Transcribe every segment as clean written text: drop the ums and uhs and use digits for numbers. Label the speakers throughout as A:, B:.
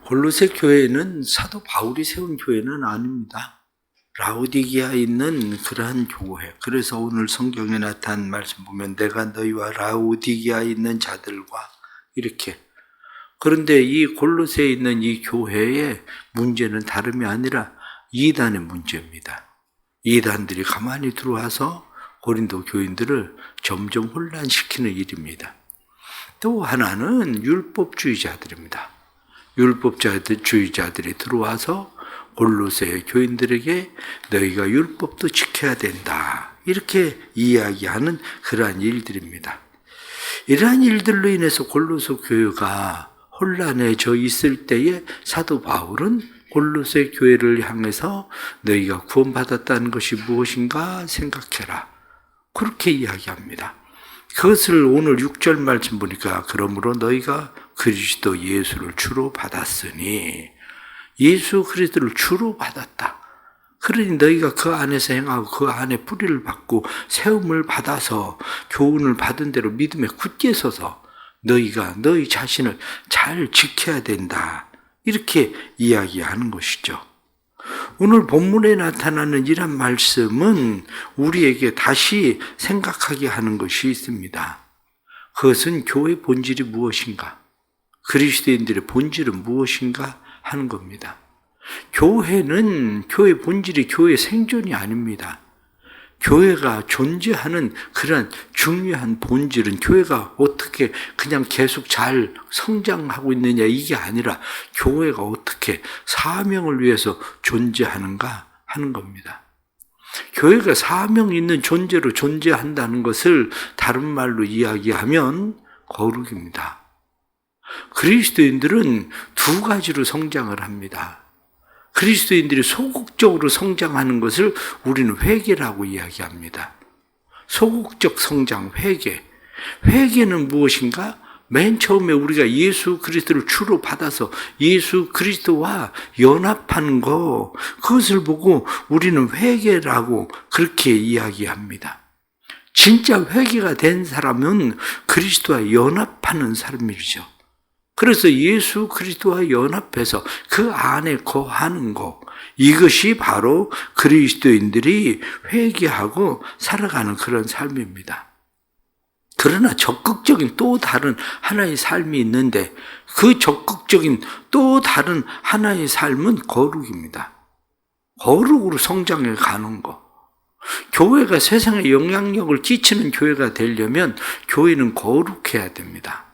A: 골로새 교회는 사도 바울이 세운 교회는 아닙니다. 라오디게아에 있는 그러한 교회. 그래서 오늘 성경에 나타난 말씀 보면 내가 너희와 라오디게아에 있는 자들과 이렇게. 그런데 이 골로새에 있는 이 교회의 문제는 다름이 아니라 이단의 문제입니다. 이단들이 가만히 들어와서 고린도 교인들을 점점 혼란시키는 일입니다. 또 하나는 율법주의자들입니다. 율법주의자들이 들어와서 골로새 교인들에게 너희가 율법도 지켜야 된다. 이렇게 이야기하는 그러한 일들입니다. 이러한 일들로 인해서 골로새 교회가 혼란에 져 있을 때에 사도 바울은 골로새 교회를 향해서 너희가 구원받았다는 것이 무엇인가 생각해라. 그렇게 이야기합니다. 그것을 오늘 6절 말씀 보니까 그러므로 너희가 그리스도 예수를 주로 받았으니 예수 그리스도를 주로 받았다. 그러니 너희가 그 안에서 행하고 그 안에 뿌리를 받고 세움을 받아서 교훈을 받은 대로 믿음에 굳게 서서 너희가 너희 자신을 잘 지켜야 된다. 이렇게 이야기하는 것이죠. 오늘 본문에 나타나는 이런 말씀은 우리에게 다시 생각하게 하는 것이 있습니다. 그것은 교회의 본질이 무엇인가? 그리스도인들의 본질은 무엇인가 하는 겁니다. 교회는 교회의 본질이 교회의 생존이 아닙니다. 교회가 존재하는 그런 중요한 본질은 교회가 어떻게 그냥 계속 잘 성장하고 있느냐 이게 아니라 교회가 어떻게 사명을 위해서 존재하는가 하는 겁니다. 교회가 사명 있는 존재로 존재한다는 것을 다른 말로 이야기하면 거룩입니다. 그리스도인들은 두 가지로 성장을 합니다. 그리스도인들이 소극적으로 성장하는 것을 우리는 회개라고 이야기합니다. 소극적 성장, 회개. 회개는 무엇인가? 맨 처음에 우리가 예수 그리스도를 주로 받아서 예수 그리스도와 연합하는 거, 그것을 보고 우리는 회개라고 그렇게 이야기합니다. 진짜 회개가 된 사람은 그리스도와 연합하는 사람이죠. 그래서 예수 그리스도와 연합해서 그 안에 거하는 것, 이것이 바로 그리스도인들이 회개하고 살아가는 그런 삶입니다. 그러나 적극적인 또 다른 하나의 삶이 있는데 그 적극적인 또 다른 하나의 삶은 거룩입니다. 거룩으로 성장해 가는 것. 교회가 세상에 영향력을 끼치는 교회가 되려면 교회는 거룩해야 됩니다.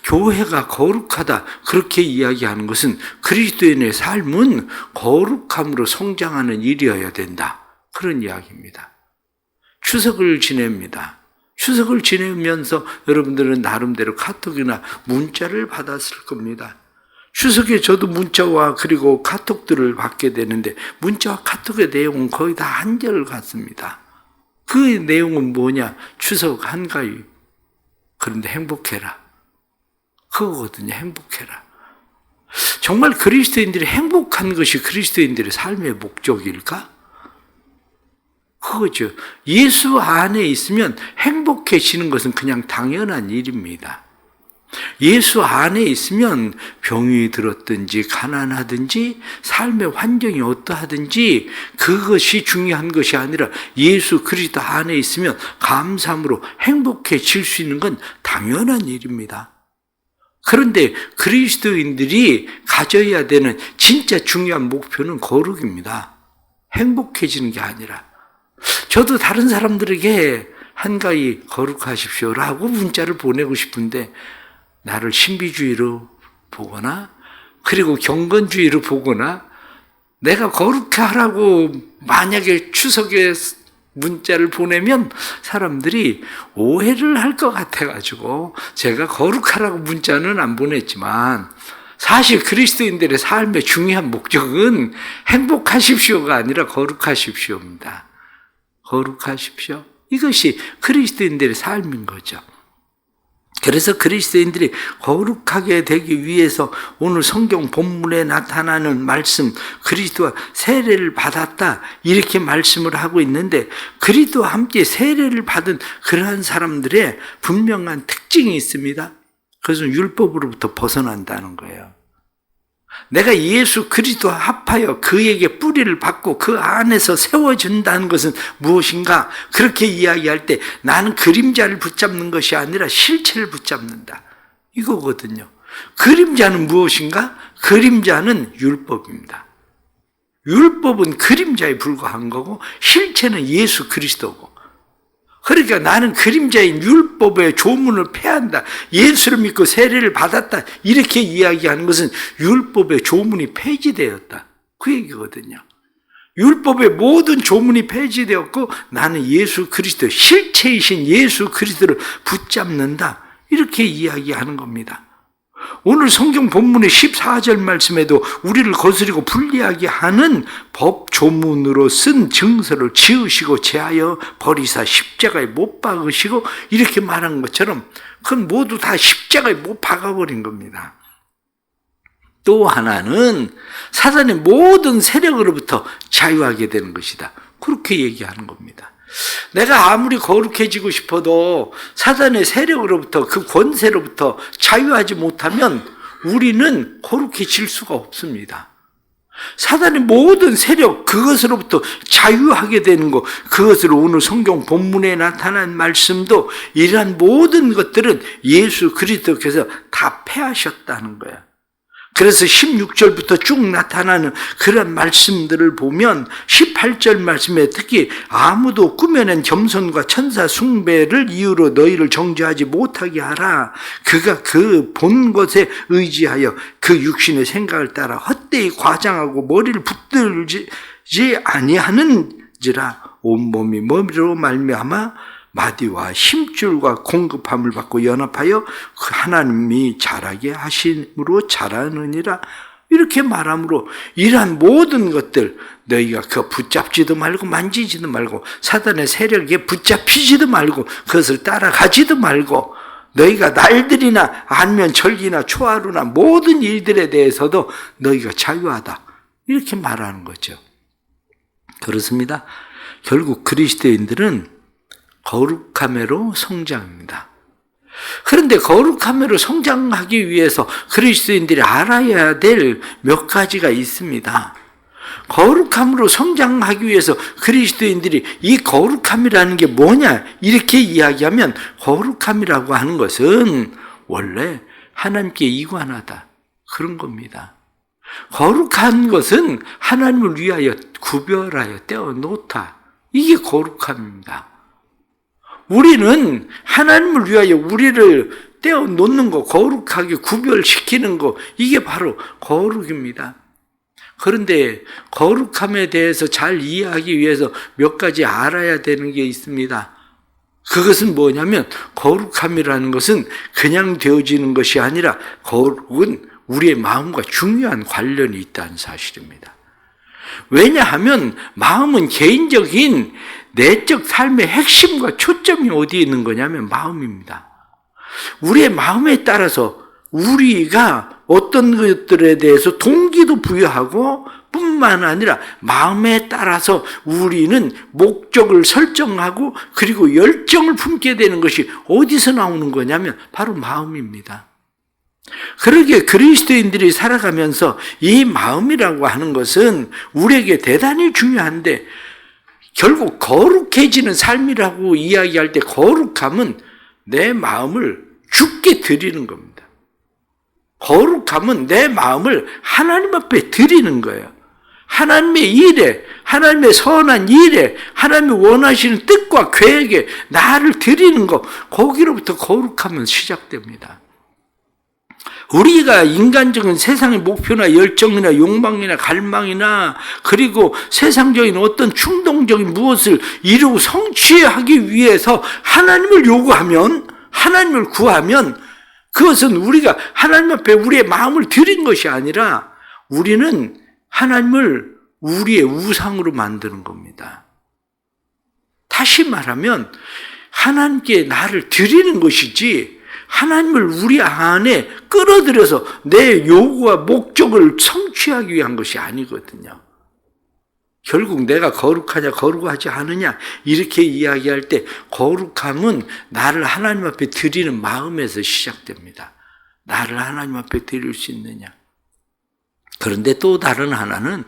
A: 교회가 거룩하다 그렇게 이야기하는 것은 그리스도인의 삶은 거룩함으로 성장하는 일이어야 된다. 그런 이야기입니다. 추석을 지냅니다. 추석을 지내면서 여러분들은 나름대로 카톡이나 문자를 받았을 겁니다. 추석에 저도 문자와 그리고 카톡들을 받게 되는데 문자와 카톡의 내용은 거의 다 한결 같습니다. 그 내용은 뭐냐? 추석 한가위. 그런데 행복해라. 그거거든요. 행복해라. 정말 그리스도인들이 행복한 것이 그리스도인들의 삶의 목적일까? 그거죠. 예수 안에 있으면 행복해지는 것은 그냥 당연한 일입니다. 예수 안에 있으면 병이 들었든지 가난하든지 삶의 환경이 어떠하든지 그것이 중요한 것이 아니라 예수 그리스도 안에 있으면 감사함으로 행복해질 수 있는 건 당연한 일입니다. 그런데 그리스도인들이 가져야 되는 진짜 중요한 목표는 거룩입니다. 행복해지는 게 아니라. 저도 다른 사람들에게 한가히 거룩하십시오라고 문자를 보내고 싶은데 나를 신비주의로 보거나 그리고 경건주의로 보거나 내가 거룩하라고 만약에 추석에 문자를 보내면 사람들이 오해를 할 것 같아가지고 제가 거룩하라고 문자는 안 보냈지만 사실 그리스도인들의 삶의 중요한 목적은 행복하십시오가 아니라 거룩하십시오입니다. 거룩하십시오. 이것이 그리스도인들의 삶인 거죠. 그래서 그리스도인들이 거룩하게 되기 위해서 오늘 성경 본문에 나타나는 말씀, 그리스도와 세례를 받았다 이렇게 말씀을 하고 있는데 그리스도와 함께 세례를 받은 그러한 사람들의 분명한 특징이 있습니다. 그것은 율법으로부터 벗어난다는 거예요. 내가 예수 그리스도 합하여 그에게 뿌리를 받고 그 안에서 세워준다는 것은 무엇인가? 그렇게 이야기할 때 나는 그림자를 붙잡는 것이 아니라 실체를 붙잡는다. 이거거든요. 그림자는 무엇인가? 그림자는 율법입니다. 율법은 그림자에 불과한 거고 실체는 예수 그리스도고, 그러니까 나는 그림자인 율법의 조문을 폐한다. 예수를 믿고 세례를 받았다. 이렇게 이야기하는 것은 율법의 조문이 폐지되었다. 그 얘기거든요. 율법의 모든 조문이 폐지되었고 나는 예수 그리스도, 실체이신 예수 그리스도를 붙잡는다. 이렇게 이야기하는 겁니다. 오늘 성경 본문의 14절 말씀에도 우리를 거스리고 불리하게 하는 법 조문으로 쓴 증서를 지으시고 제하여 버리사 십자가에 못 박으시고 이렇게 말한 것처럼 그건 모두 다 십자가에 못 박아버린 겁니다. 또 하나는 사단의 모든 세력으로부터 자유하게 되는 것이다. 그렇게 얘기하는 겁니다. 내가 아무리 거룩해지고 싶어도 사단의 세력으로부터, 그 권세로부터 자유하지 못하면 우리는 거룩해질 수가 없습니다. 사단의 모든 세력, 그것으로부터 자유하게 되는 것, 그것으로 오늘 성경 본문에 나타난 말씀도 이러한 모든 것들은 예수 그리스도께서 다 패하셨다는 거야. 그래서 16절부터 쭉 나타나는 그런 말씀들을 보면 18절 말씀에 특히 아무도 꾸며낸 겸손과 천사 숭배를 이유로 너희를 정죄하지 못하게 하라. 그가 그 본 것에 의지하여 그 육신의 생각을 따라 헛되이 과장하고 머리를 붙들지 아니하는지라. 온몸이 머리로 말미암아 마디와 힘줄과 공급함을 받고 연합하여 하나님이 자라게 하심으로 자라느니라. 이렇게 말함으로 이러한 모든 것들 너희가 그 붙잡지도 말고 만지지도 말고 사단의 세력에 붙잡히지도 말고 그것을 따라가지도 말고 너희가 날들이나 아니면 절기나 초하루나 모든 일들에 대해서도 너희가 자유하다. 이렇게 말하는 거죠. 그렇습니다. 결국 그리스도인들은 거룩함으로 성장합니다. 그런데 거룩함으로 성장하기 위해서 그리스도인들이 알아야 될 몇 가지가 있습니다. 거룩함으로 성장하기 위해서 그리스도인들이 이 거룩함이라는 게 뭐냐 이렇게 이야기하면 거룩함이라고 하는 것은 원래 하나님께 이관하다 그런 겁니다. 거룩한 것은 하나님을 위하여 구별하여 떼어놓다. 이게 거룩함입니다. 우리는 하나님을 위하여 우리를 떼어놓는 거, 거룩하게 구별시키는 거, 이게 바로 거룩입니다. 그런데 거룩함에 대해서 잘 이해하기 위해서 몇 가지 알아야 되는 게 있습니다. 그것은 뭐냐면 거룩함이라는 것은 그냥 되어지는 것이 아니라 거룩은 우리의 마음과 중요한 관련이 있다는 사실입니다. 왜냐하면 마음은 개인적인 내적 삶의 핵심과 초점이 어디에 있는 거냐면 마음입니다. 우리의 마음에 따라서 우리가 어떤 것들에 대해서 동기도 부여하고 뿐만 아니라 마음에 따라서 우리는 목적을 설정하고 그리고 열정을 품게 되는 것이 어디서 나오는 거냐면 바로 마음입니다. 그러기에 그리스도인들이 살아가면서 이 마음이라고 하는 것은 우리에게 대단히 중요한데 결국 거룩해지는 삶이라고 이야기할 때 거룩함은 내 마음을 주께 드리는 겁니다. 거룩함은 내 마음을 하나님 앞에 드리는 거예요. 하나님의 일에, 하나님의 선한 일에, 하나님이 원하시는 뜻과 계획에 나를 드리는 것, 거기로부터 거룩함은 시작됩니다. 우리가 인간적인 세상의 목표나 열정이나 욕망이나 갈망이나 그리고 세상적인 어떤 충동적인 무엇을 이루고 성취하기 위해서 하나님을 요구하면, 하나님을 구하면 그것은 우리가 하나님 앞에 우리의 마음을 드린 것이 아니라 우리는 하나님을 우리의 우상으로 만드는 겁니다. 다시 말하면 하나님께 나를 드리는 것이지 하나님을 우리 안에 끌어들여서 내 요구와 목적을 성취하기 위한 것이 아니거든요. 결국 내가 거룩하냐 거룩하지 않느냐 이렇게 이야기할 때 거룩함은 나를 하나님 앞에 드리는 마음에서 시작됩니다. 나를 하나님 앞에 드릴 수 있느냐. 그런데 또 다른 하나는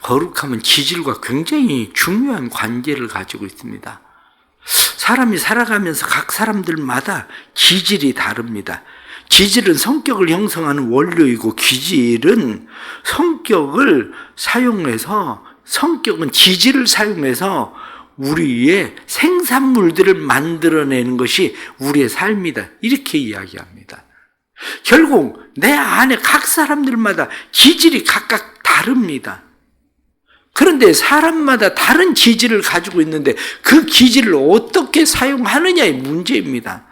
A: 거룩함은 기질과 굉장히 중요한 관계를 가지고 있습니다. 사람이 살아가면서 각 사람들마다 기질이 다릅니다. 기질은 성격을 형성하는 원료이고 기질은 성격은 기질을 사용해서 우리의 생산물들을 만들어내는 것이 우리의 삶이다. 이렇게 이야기합니다. 결국 내 안에 각 사람들마다 기질이 각각 다릅니다. 그런데 사람마다 다른 기질을 가지고 있는데 그 기질을 어떻게 사용하느냐의 문제입니다.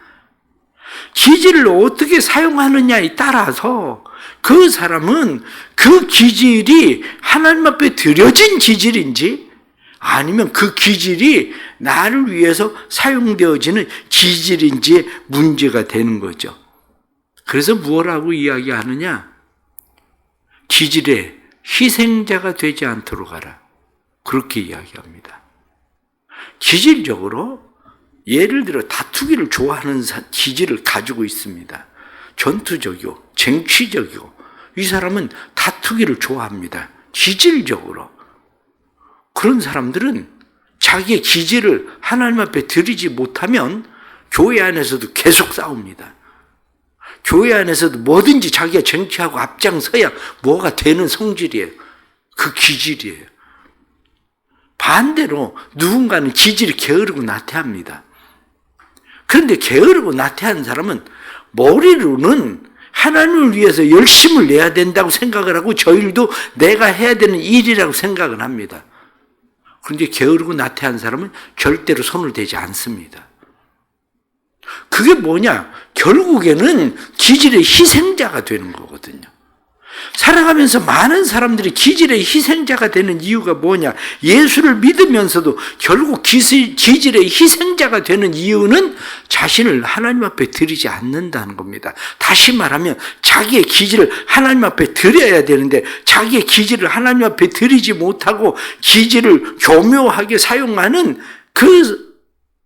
A: 기질을 어떻게 사용하느냐에 따라서 그 사람은 그 기질이 하나님 앞에 드려진 기질인지 아니면 그 기질이 나를 위해서 사용되어지는 기질인지의 문제가 되는 거죠. 그래서 무엇라고 이야기하느냐? 기질의 희생자가 되지 않도록 하라. 그렇게 이야기합니다. 기질적으로 예를 들어 다투기를 좋아하는 기질을 가지고 있습니다. 전투적이고 쟁취적이고 이 사람은 다투기를 좋아합니다. 기질적으로. 그런 사람들은 자기의 기질을 하나님 앞에 드리지 못하면 교회 안에서도 계속 싸웁니다. 교회 안에서도 뭐든지 자기가 쟁취하고 앞장서야 뭐가 되는 성질이에요. 그 기질이에요. 반대로 누군가는 기질이 게으르고 나태합니다. 그런데 게으르고 나태한 사람은 머리로는 하나님을 위해서 열심을 내야 된다고 생각을 하고 저 일도 내가 해야 되는 일이라고 생각을 합니다. 그런데 게으르고 나태한 사람은 절대로 손을 대지 않습니다. 그게 뭐냐? 결국에는 기질의 희생자가 되는 거거든요. 살아가면서 많은 사람들이 기질의 희생자가 되는 이유가 뭐냐? 예수를 믿으면서도 결국 기질의 희생자가 되는 이유는 자신을 하나님 앞에 드리지 않는다는 겁니다. 다시 말하면 자기의 기질을 하나님 앞에 드려야 되는데 자기의 기질을 하나님 앞에 드리지 못하고 기질을 교묘하게 사용하는 그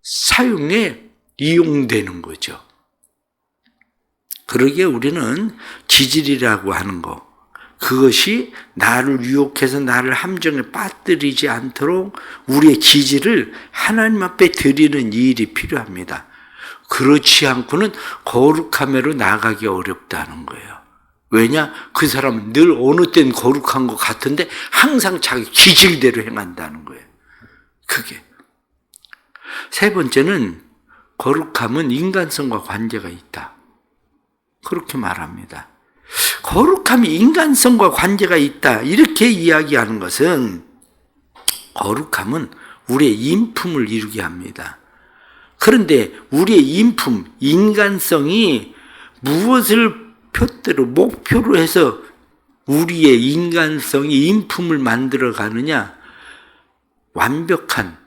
A: 사용에 이용되는 거죠. 그러기에 우리는 기질이라고 하는 거, 그것이 나를 유혹해서 나를 함정에 빠뜨리지 않도록 우리의 기질을 하나님 앞에 드리는 일이 필요합니다. 그렇지 않고는 거룩함으로 나가기 어렵다는 거예요. 왜냐? 그 사람은 늘 어느 땐 거룩한 것 같은데 항상 자기 기질대로 행한다는 거예요. 그게. 세 번째는 거룩함은 인간성과 관계가 있다. 그렇게 말합니다. 거룩함이 인간성과 관계가 있다. 이렇게 이야기하는 것은 거룩함은 우리의 인품을 이루게 합니다. 그런데 우리의 인품, 인간성이 무엇을 표대로 목표로 해서 우리의 인간성이 인품을 만들어 가느냐? 완벽한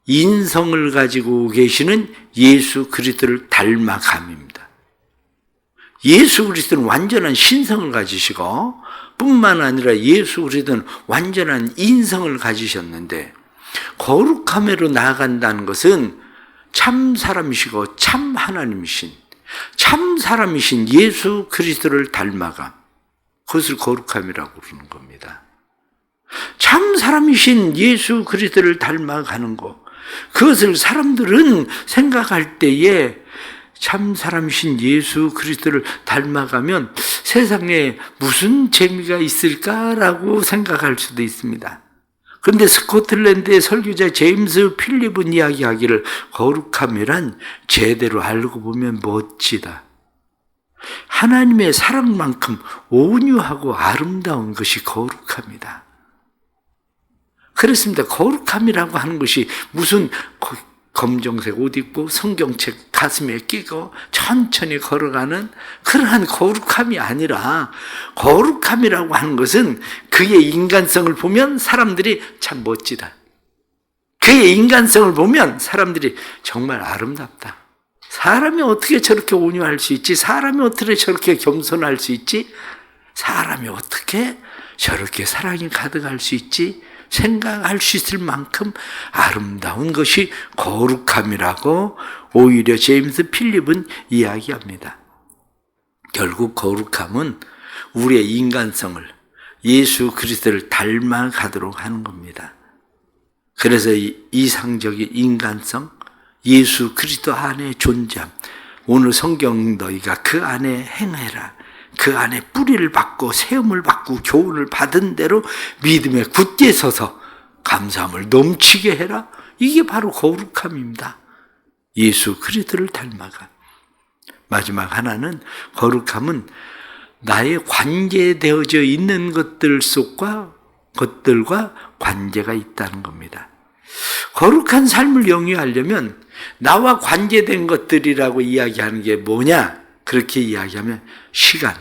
A: 인성을 가지고 계시는 예수 그리스도를 닮아감입니다. 예수 그리스도는 완전한 신성을 가지시고 뿐만 아니라 예수 그리스도는 완전한 인성을 가지셨는데 거룩함으로 나아간다는 것은 참 사람이시고 참 하나님이신 참 사람이신 예수 그리스도를 닮아감, 그것을 거룩함이라고 부르는 겁니다. 참 사람이신 예수 그리스도를 닮아가는 것, 그것을 사람들은 생각할 때에 참 사람이신 예수 그리스도를 닮아가면 세상에 무슨 재미가 있을까라고 생각할 수도 있습니다. 그런데 스코틀랜드의 설교자 제임스 필립은 이야기하기를 거룩함이란 제대로 알고 보면 멋지다. 하나님의 사랑만큼 온유하고 아름다운 것이 거룩함이다. 그렇습니다. 거룩함이라고 하는 것이 무슨 검정색 옷 입고 성경책 가슴에 끼고 천천히 걸어가는 그러한 거룩함이 아니라 거룩함이라고 하는 것은 그의 인간성을 보면 사람들이 참 멋지다. 그의 인간성을 보면 사람들이 정말 아름답다. 사람이 어떻게 저렇게 온유할 수 있지? 사람이 어떻게 저렇게 겸손할 수 있지? 사람이 어떻게 저렇게 사랑이 가득할 수 있지? 생각할 수 있을 만큼 아름다운 것이 거룩함이라고 오히려 제임스 필립은 이야기합니다. 결국 거룩함은 우리의 인간성을 예수 그리스도를 닮아가도록 하는 겁니다. 그래서 이상적인 인간성, 예수 그리스도 안에 존재함, 오늘 성경 너희가 그 안에 행해라. 그 안에 뿌리를 받고 세움을 받고 교훈을 받은 대로 믿음에 굳게 서서 감사함을 넘치게 해라. 이게 바로 거룩함입니다. 예수 그리스도를 닮아가. 마지막 하나는 거룩함은 나의 관계되어져 있는 것들과 관계가 있다는 겁니다. 거룩한 삶을 영위하려면 나와 관계된 것들이라고 이야기하는 게 뭐냐? 그렇게 이야기하면 시간,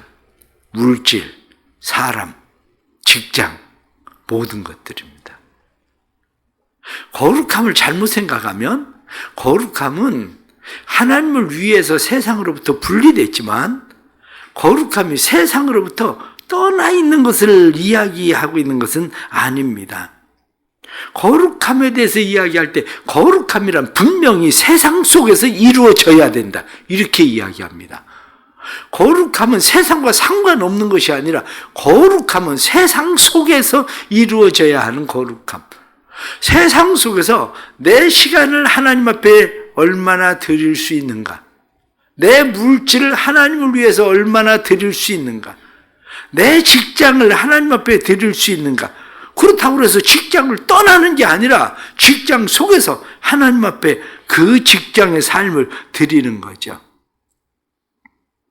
A: 물질, 사람, 직장, 모든 것들입니다. 거룩함을 잘못 생각하면 거룩함은 하나님을 위해서 세상으로부터 분리됐지만 거룩함이 세상으로부터 떠나 있는 것을 이야기하고 있는 것은 아닙니다. 거룩함에 대해서 이야기할 때 거룩함이란 분명히 세상 속에서 이루어져야 된다. 이렇게 이야기합니다. 거룩함은 세상과 상관없는 것이 아니라 거룩함은 세상 속에서 이루어져야 하는 거룩함. 세상 속에서 내 시간을 하나님 앞에 얼마나 드릴 수 있는가? 내 물질을 하나님을 위해서 얼마나 드릴 수 있는가? 내 직장을 하나님 앞에 드릴 수 있는가? 그렇다고 해서 직장을 떠나는 게 아니라 직장 속에서 하나님 앞에 그 직장의 삶을 드리는 거죠.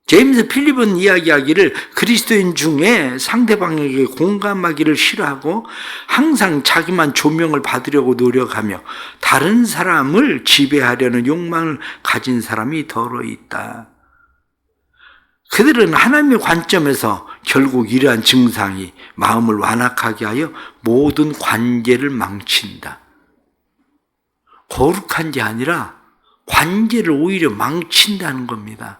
A: 제임스 필립은 이야기하기를 그리스도인 중에 상대방에게 공감하기를 싫어하고 항상 자기만 조명을 받으려고 노력하며 다른 사람을 지배하려는 욕망을 가진 사람이 더러 있다. 그들은 하나님의 관점에서 결국 이러한 증상이 마음을 완악하게 하여 모든 관계를 망친다. 거룩한 게 아니라 관계를 오히려 망친다는 겁니다.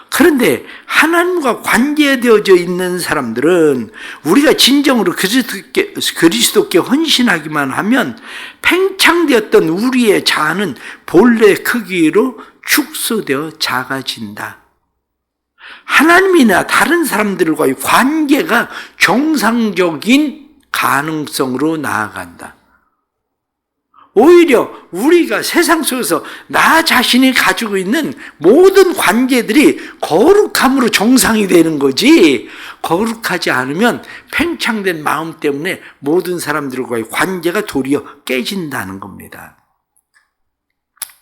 A: 그런데 하나님과 관계되어져 있는 사람들은 우리가 진정으로 그리스도께 헌신하기만 하면 팽창되었던 우리의 자아는 본래 크기로 축소되어 작아진다. 하나님이나 다른 사람들과의 관계가 정상적인 가능성으로 나아간다. 오히려 우리가 세상 속에서 나 자신이 가지고 있는 모든 관계들이 거룩함으로 정상이 되는 거지, 거룩하지 않으면 팽창된 마음 때문에 모든 사람들과의 관계가 도리어 깨진다는 겁니다.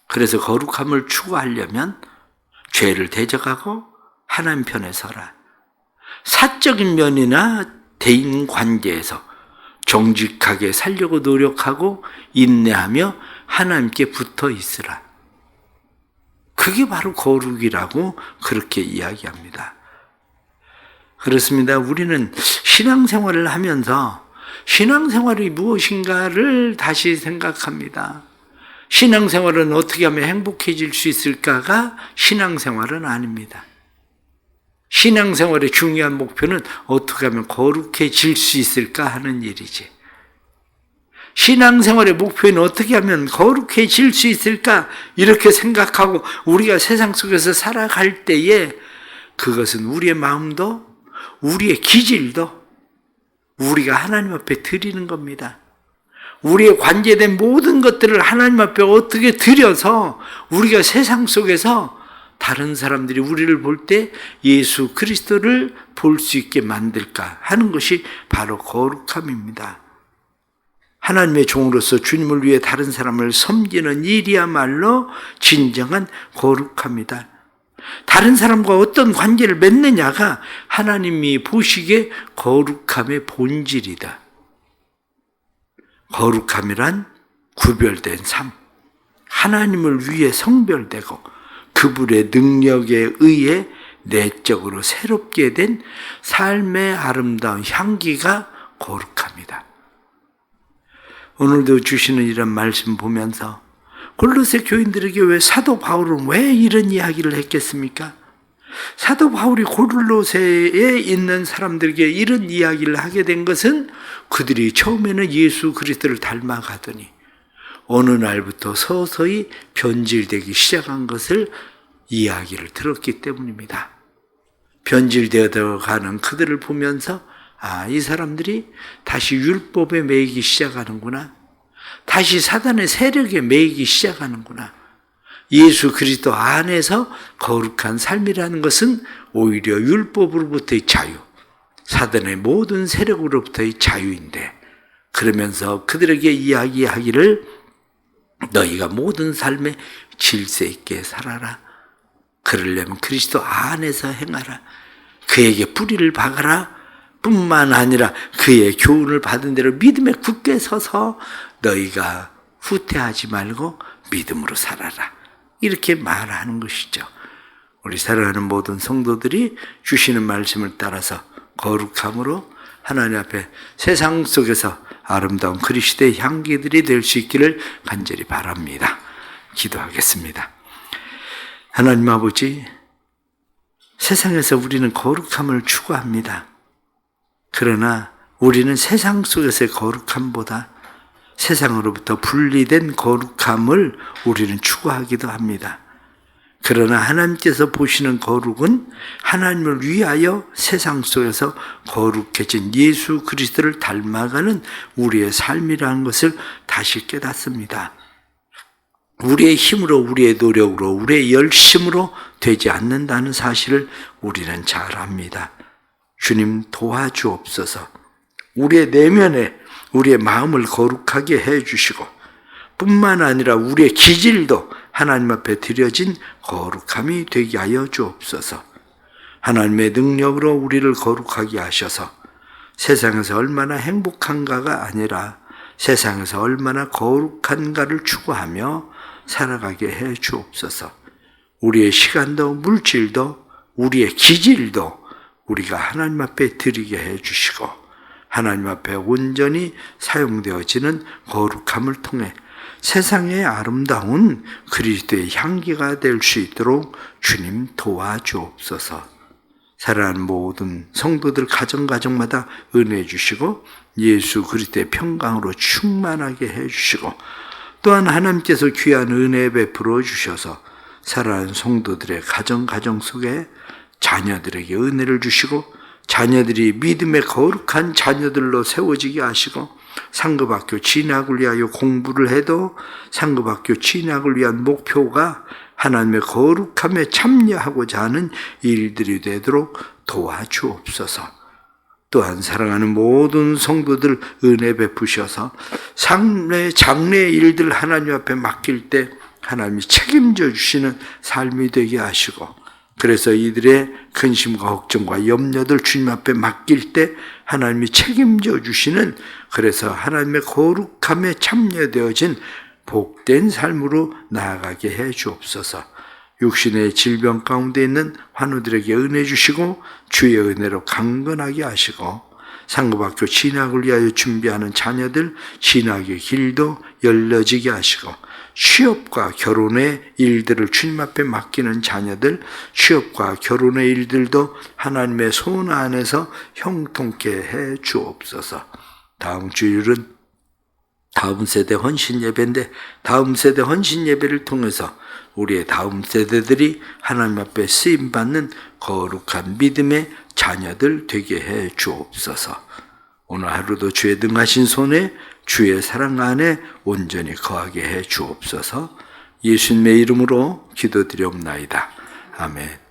A: 그래서 거룩함을 추구하려면 죄를 대적하고 하나님 편에 서라. 사적인 면이나 대인 관계에서 정직하게 살려고 노력하고 인내하며 하나님께 붙어 있으라. 그게 바로 거룩이라고 그렇게 이야기합니다. 그렇습니다. 우리는 신앙생활을 하면서 신앙생활이 무엇인가를 다시 생각합니다. 신앙생활은 어떻게 하면 행복해질 수 있을까가 신앙생활은 아닙니다. 신앙생활의 중요한 목표는 어떻게 하면 거룩해질 수 있을까 하는 일이지. 신앙생활의 목표는 어떻게 하면 거룩해질 수 있을까 이렇게 생각하고 우리가 세상 속에서 살아갈 때에 그것은 우리의 마음도 우리의 기질도 우리가 하나님 앞에 드리는 겁니다. 우리의 관계된 모든 것들을 하나님 앞에 어떻게 드려서 우리가 세상 속에서 다른 사람들이 우리를 볼 때 예수 그리스도를 볼 수 있게 만들까 하는 것이 바로 거룩함입니다. 하나님의 종으로서 주님을 위해 다른 사람을 섬기는 일이야말로 진정한 거룩함이다. 다른 사람과 어떤 관계를 맺느냐가 하나님이 보시기에 거룩함의 본질이다. 거룩함이란 구별된 삶, 하나님을 위해 성별되고 그분의 능력에 의해 내적으로 새롭게 된 삶의 아름다운 향기가 거룩합니다. 오늘도 주시는 이런 말씀 보면서 골로새 교인들에게 왜 사도 바울은 왜 이런 이야기를 했겠습니까? 사도 바울이 골로새에 있는 사람들에게 이런 이야기를 하게 된 것은 그들이 처음에는 예수 그리스도를 닮아가더니 어느 날부터 서서히 변질되기 시작한 것을 이야기를 들었기 때문입니다. 변질되어 가는 그들을 보면서 이 사람들이 다시 율법에 매이기 시작하는구나. 다시 사단의 세력에 매이기 시작하는구나. 예수 그리스도 안에서 거룩한 삶이라는 것은 오히려 율법으로부터의 자유, 사단의 모든 세력으로부터의 자유인데, 그러면서 그들에게 이야기하기를 너희가 모든 삶에 질서 있게 살아라. 그러려면 그리스도 안에서 행하라. 그에게 뿌리를 박아라. 뿐만 아니라 그의 교훈을 받은 대로 믿음에 굳게 서서 너희가 후퇴하지 말고 믿음으로 살아라. 이렇게 말하는 것이죠. 우리 사랑하는 모든 성도들이 주시는 말씀을 따라서 거룩함으로 하나님 앞에 세상 속에서 아름다운 그리스도의 향기들이 될 수 있기를 간절히 바랍니다. 기도하겠습니다. 하나님 아버지, 세상에서 우리는 거룩함을 추구합니다. 그러나 우리는 세상 속에서의 거룩함보다 세상으로부터 분리된 거룩함을 우리는 추구하기도 합니다. 그러나 하나님께서 보시는 거룩은 하나님을 위하여 세상 속에서 거룩해진 예수 그리스도를 닮아가는 우리의 삶이라는 것을 다시 깨닫습니다. 우리의 힘으로, 우리의 노력으로, 우리의 열심으로 되지 않는다는 사실을 우리는 잘 압니다. 주님 도와주옵소서. 우리의 내면에 우리의 마음을 거룩하게 해주시고 뿐만 아니라 우리의 기질도 하나님 앞에 드려진 거룩함이 되게 하여 주옵소서. 하나님의 능력으로 우리를 거룩하게 하셔서 세상에서 얼마나 행복한가가 아니라 세상에서 얼마나 거룩한가를 추구하며 살아가게 해 주옵소서. 우리의 시간도 물질도 우리의 기질도 우리가 하나님 앞에 드리게 해 주시고 하나님 앞에 온전히 사용되어지는 거룩함을 통해 세상의 아름다운 그리스도의 향기가 될 수 있도록 주님 도와주옵소서. 사랑하는 모든 성도들 가정마다 은혜 주시고 예수 그리스도의 평강으로 충만하게 해주시고 또한 하나님께서 귀한 은혜 베풀어 주셔서 사랑하는 성도들의 가정 속에 자녀들에게 은혜를 주시고 자녀들이 믿음의 거룩한 자녀들로 세워지게 하시고 상급학교 진학을 위하여 공부를 해도 상급학교 진학을 위한 목표가 하나님의 거룩함에 참여하고자 하는 일들이 되도록 도와주옵소서. 또한 사랑하는 모든 성도들 은혜 베푸셔서 장래의 일들 하나님 앞에 맡길 때 하나님이 책임져 주시는 삶이 되게 하시고 그래서 이들의 근심과 걱정과 염려들 주님 앞에 맡길 때 하나님이 책임져 주시는 그래서 하나님의 거룩함에 참여되어진 복된 삶으로 나아가게 해 주옵소서. 육신의 질병 가운데 있는 환우들에게 은혜 주시고 주의 은혜로 강건하게 하시고 상급학교 진학을 위하여 준비하는 자녀들 진학의 길도 열려지게 하시고 취업과 결혼의 일들을 주님 앞에 맡기는 자녀들 취업과 결혼의 일들도 하나님의 손 안에서 형통케 해 주옵소서. 다음 주일은 다음 세대 헌신 예배인데 다음 세대 헌신 예배를 통해서 우리의 다음 세대들이 하나님 앞에 쓰임받는 거룩한 믿음의 자녀들 되게 해 주옵소서. 오늘 하루도 주의 능하신 손에 주의 사랑 안에 온전히 거하게 해 주옵소서. 예수님의 이름으로 기도드리옵나이다. 아멘.